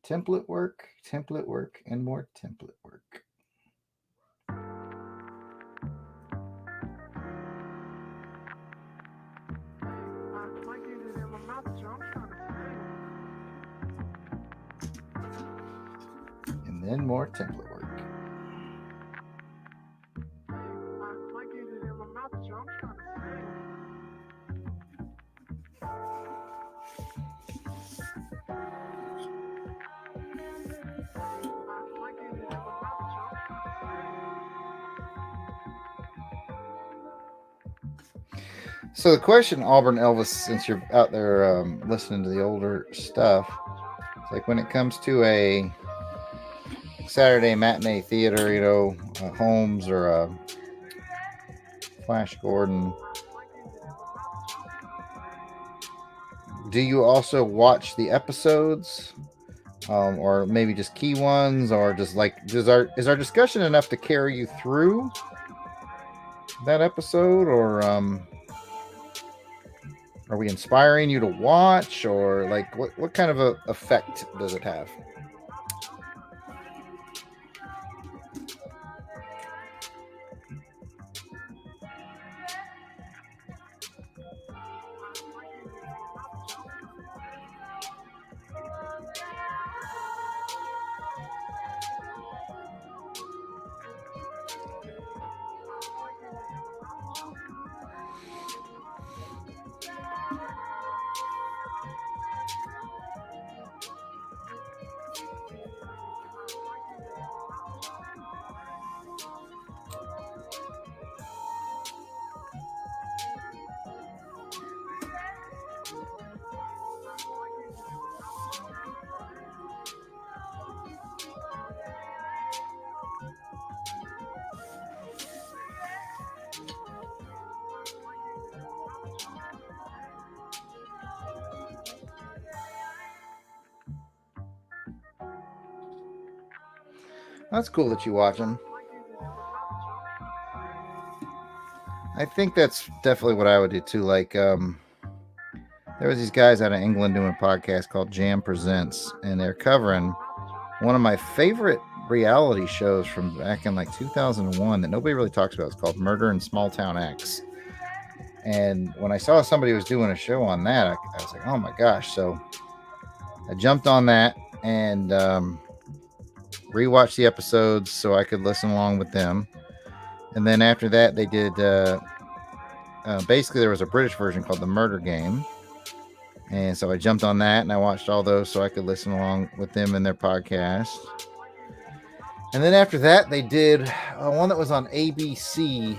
Template work, and more template work. And then more template work. So the question, Auburn Elvis, since you're out there listening to the older stuff, it's like when it comes to a Saturday matinee theater, you know, Holmes or Flash Gordon, do you also watch the episodes, or maybe just key ones, or just like is our discussion enough to carry you through that episode, or are we inspiring you to watch, or like what kind of a effect does it have? That's cool that you watch them. I think that's definitely what I would do too. Like, there was these guys out of England doing a podcast called Jam Presents, and they're covering one of my favorite reality shows from back in like 2001 that nobody really talks about. It's called Murder in Small Town X. And when I saw somebody was doing a show on that, I was like, oh my gosh. So I jumped on that and rewatched the episodes so I could listen along with them. And then after that, they did basically there was a British version called The Murder Game. And so I jumped on that and I watched all those so I could listen along with them in their podcast. And then after that, they did one that was on ABC.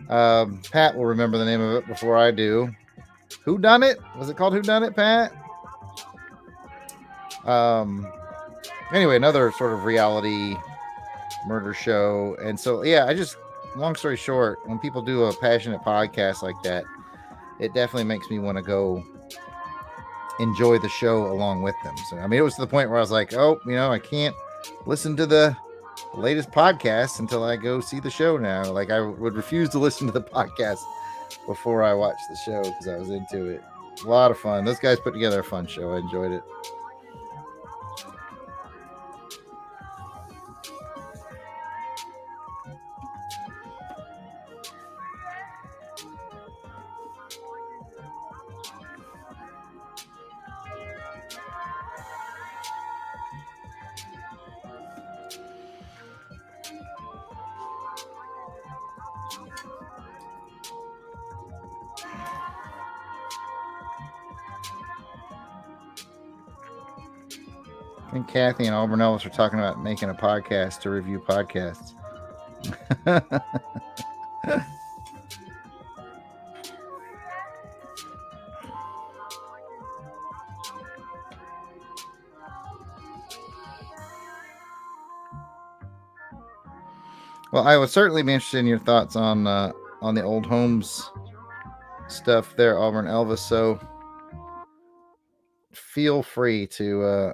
Pat will remember the name of it before I do. Who Done It? Was it called Who Done It, Pat? Anyway, another sort of reality murder show. And so, yeah, long story short, when people do a passionate podcast like that, it definitely makes me want to go enjoy the show along with them. So, I mean, it was to the point where I was like, oh, I can't listen to the latest podcast until I go see the show now. Like, I would refuse to listen to the podcast before I watched the show because I was into it. A lot of fun. Those guys put together a fun show. I enjoyed it. I think Kathy and Auburn Elvis are talking about making a podcast to review podcasts. Well, I would certainly be interested in your thoughts on the old Holmes stuff there, Auburn Elvis. So feel free to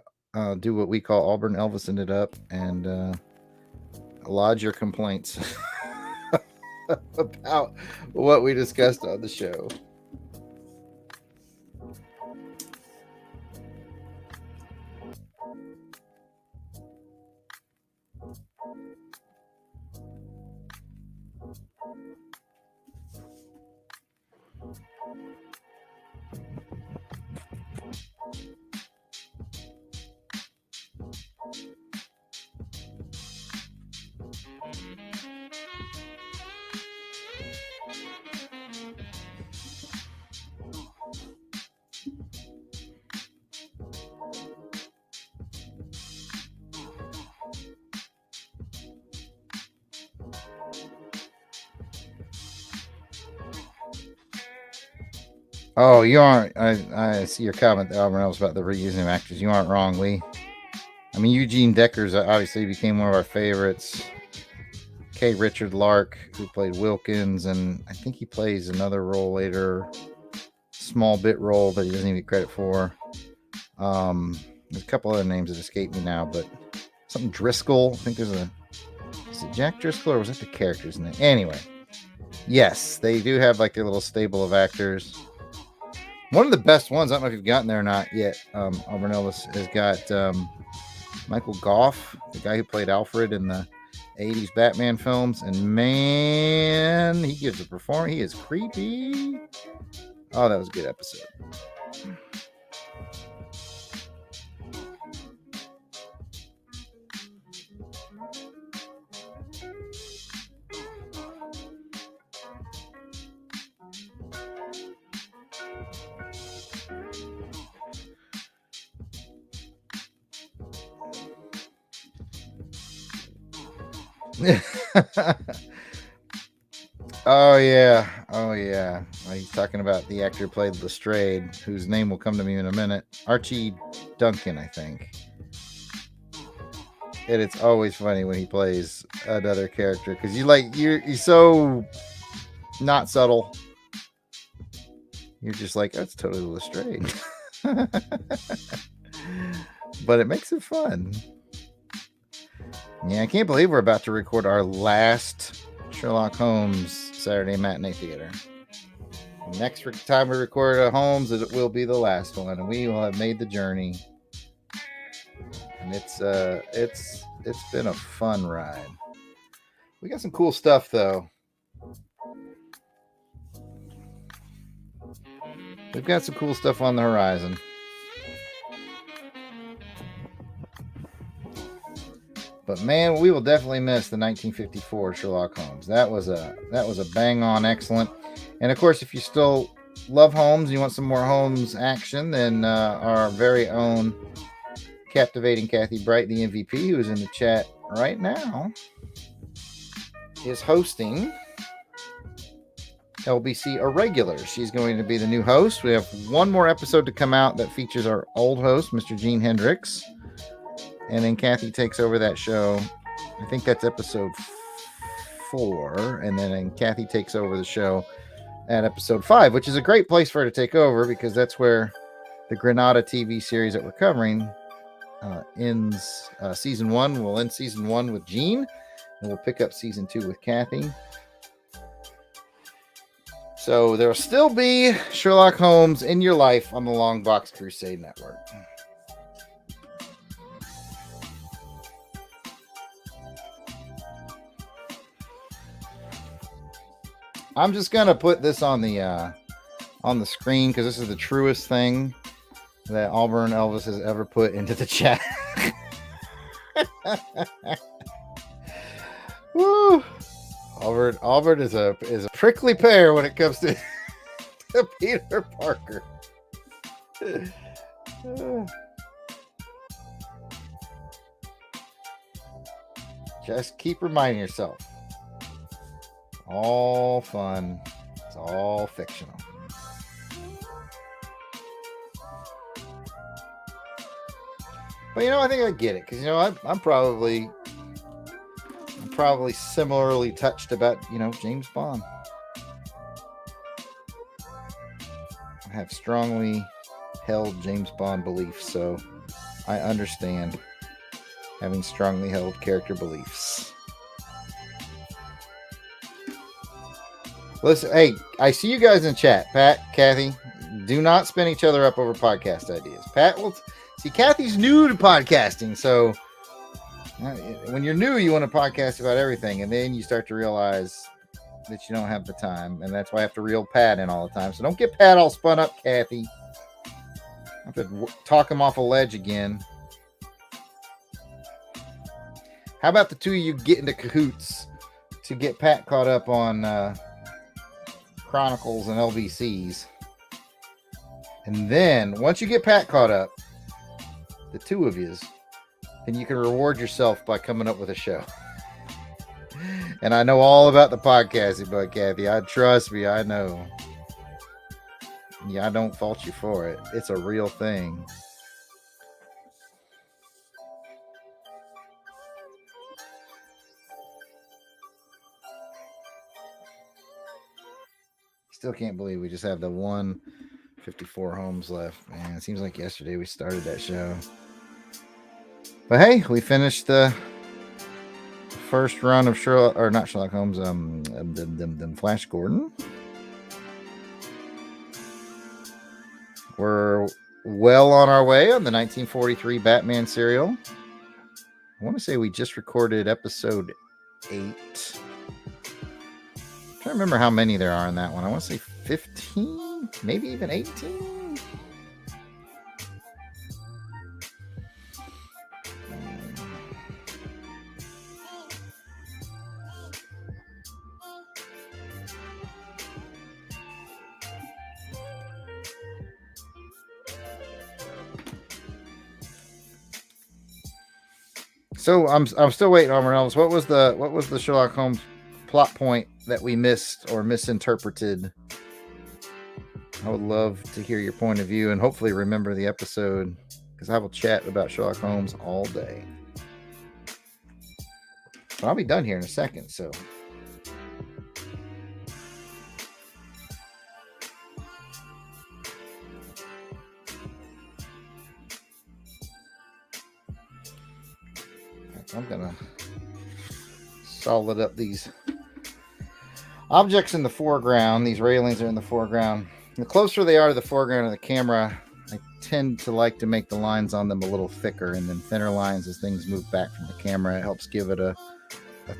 do what we call Auburn Elvis It Up and lodge your complaints about what we discussed on the show. Oh, you aren't. I see your comment, Auburn Elvis, about the reusing of actors. You aren't wrong, Lee. I mean, Eugene Decker's obviously became one of our favorites. K. Richard Lark, who played Wilkins, and I think he plays another role later, small bit role that he doesn't even get credit for. There's a couple other names that escape me now, but something Driscoll. I think is it Jack Driscoll or was that the character's name? Anyway, yes, they do have like their little stable of actors. One of the best ones, I don't know if you've gotten there or not yet, Auburn Elvis, has got Michael Goff, the guy who played Alfred in the 80s Batman films. And man, he gives a performance. He is creepy. Oh, that was a good episode. Oh yeah. Well, he's talking about the actor who played Lestrade, whose name will come to me in a minute. Archie Duncan, I think. And it's always funny when he plays another character because you're so not subtle. You're just like, that's totally Lestrade. But it makes it fun. Yeah, I can't believe we're about to record our last Sherlock Holmes Saturday Matinee Theater. Next time we record a Holmes, it will be the last one, and we will have made the journey. And it's been a fun ride. We got some cool stuff though. We've got some cool stuff on the horizon. But man, we will definitely miss the 1954 Sherlock Holmes. That was a bang on excellent. And of course, if you still love Holmes, you want some more Holmes action, then our very own captivating Kathy Bright, the MVP, who is in the chat right now, is hosting LBC Irregulars. She's going to be the new host. We have one more episode to come out that features our old host, Mr. Gene Hendricks. And then Kathy takes over that show. I think that's episode 4. And then Kathy takes over the show at episode 5, which is a great place for her to take over because that's where the Granada TV series that we're covering ends season 1. We'll end season 1 with Gene, and we'll pick up season 2 with Kathy. So there will still be Sherlock Holmes in your life on the Long Box Crusade Network. I'm just gonna put this on the screen because this is the truest thing that Auburn Elvis has ever put into the chat. Woo! Auburn is a prickly pear when it comes to Peter Parker. Just keep reminding yourself. All fun. It's all fictional. But I think I get it because I'm probably similarly touched about James Bond. I have strongly held James Bond beliefs, so I understand having strongly held character beliefs. Listen, hey, I see you guys in chat. Pat, Kathy, do not spin each other up over podcast ideas. Pat will see. Kathy's new to podcasting, so when you're new, you want to podcast about everything, and then you start to realize that you don't have the time, and that's why I have to reel Pat in all the time. So don't get Pat all spun up, Kathy. I have to talk him off a ledge again. How about the two of you get into cahoots to get Pat caught up on Chronicles and LBCs? And then once you get Pat caught up, the two of yous, then you can reward yourself by coming up with a show. And I know all about the podcasting, but Kathy, trust me, I know. Yeah, I don't fault you for it. It's a real thing. Still can't believe we just have the 154 Holmes left. Man, it seems like yesterday we started that show. But hey, we finished the first run of Sherlock Holmes, Flash Gordon. We're well on our way on the 1943 Batman serial. I want to say we just recorded episode 8. I'm trying to remember how many there are in that one. I want to say 15, maybe even 18. So I'm still waiting on Elvis. What was the Sherlock Holmes plot point that we missed or misinterpreted? I would love to hear your point of view and hopefully remember the episode because I will chat about Sherlock Holmes all day. But I'll be done here in a second, so. I'm gonna solid up these objects in the foreground. These railings are in the foreground. The closer they are to the foreground of the camera, I tend to like to make the lines on them a little thicker and then thinner lines as things move back from the camera. It helps give it a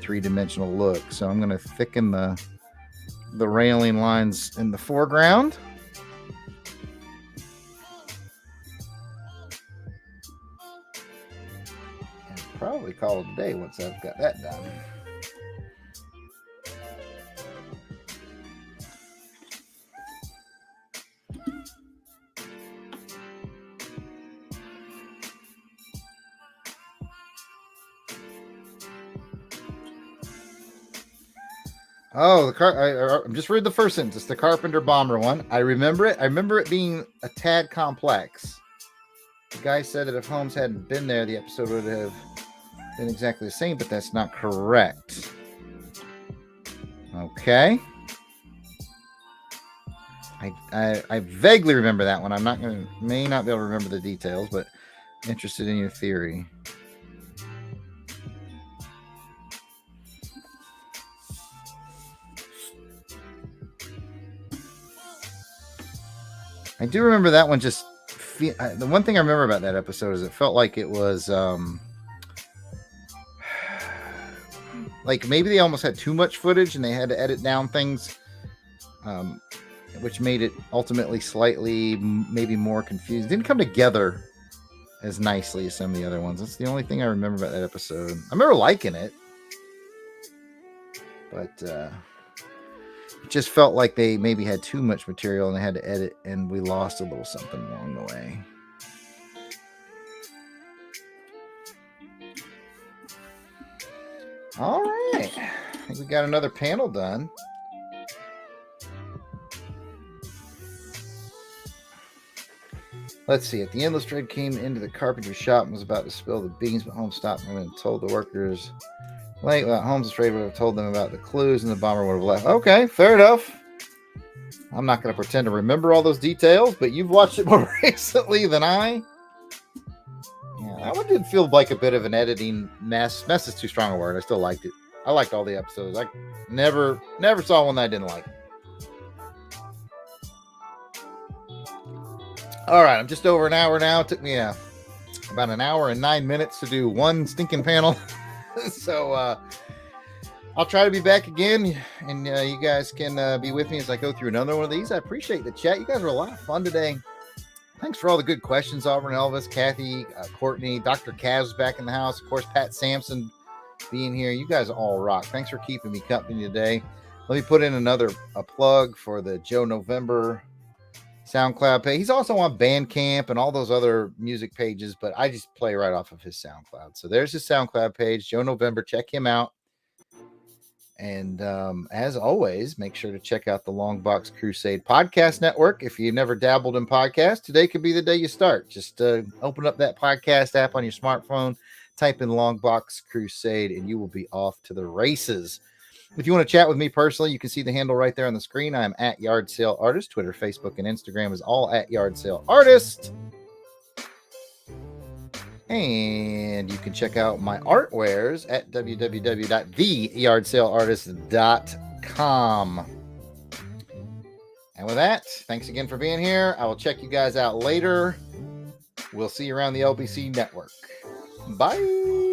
three-dimensional look. So I'm going to thicken the railing lines in the foreground. And probably call it a day once I've got that done. Oh, I'm just read the first sentence. It's the Carpenter Bomber one. I remember it. I remember it being a tad complex. The guy said that if Holmes hadn't been there, the episode would have been exactly the same, but that's not correct. Okay. I vaguely remember that one. May not be able to remember the details, but interested in your theory. I do remember that one. The one thing I remember about that episode is it felt like it was like maybe they almost had too much footage and they had to edit down things, which made it ultimately slightly maybe more confused. It didn't come together as nicely as some of the other ones. That's the only thing I remember about that episode. I remember liking it, but it just felt like they maybe had too much material and they had to edit, and we lost a little something along the way. All right. I think we got another panel done. Let's see. At the end, Lestrade came into the carpenter shop and was about to spill the beans, but Holmes stopped him and told the workers late. Well, Holmes and Lestrade would have told them about the clues, and the bomber would have left. Okay, fair enough. I'm not going to pretend to remember all those details, but you've watched it more recently than I. Yeah, that one did feel like a bit of an editing mess. Mess is too strong a word. I still liked it. I liked all the episodes. I never saw one that I didn't like. All right, I'm just over an hour now. It took me about an hour and 9 minutes to do one stinking panel. So I'll try to be back again, and you guys can be with me as I go through another one of these. I appreciate the chat. You guys were a lot of fun today. Thanks for all the good questions, Auburn, Elvis, Kathy, Courtney, Dr. Kaz back in the house. Of course, Pat Sampson being here. You guys all rock. Thanks for keeping me company today. Let me put in a plug for the Joe November SoundCloud page. He's also on Bandcamp and all those other music pages, but I just play right off of his SoundCloud. So there's his SoundCloud page, Joe November. Check him out. And as always, make sure to check out the Longbox Crusade Podcast Network. If you've never dabbled in podcasts, today could be the day you start. Just open up that podcast app on your smartphone, type in Longbox Crusade, and you will be off to the races. If you want to chat with me personally, you can see the handle right there on the screen. I am at Yard Sale Artist. Twitter, Facebook, and Instagram is all at Yard Sale Artist. And you can check out my artwares at www.theyardsaleartist.com. And with that, thanks again for being here. I will check you guys out later. We'll see you around the LBC network. Bye.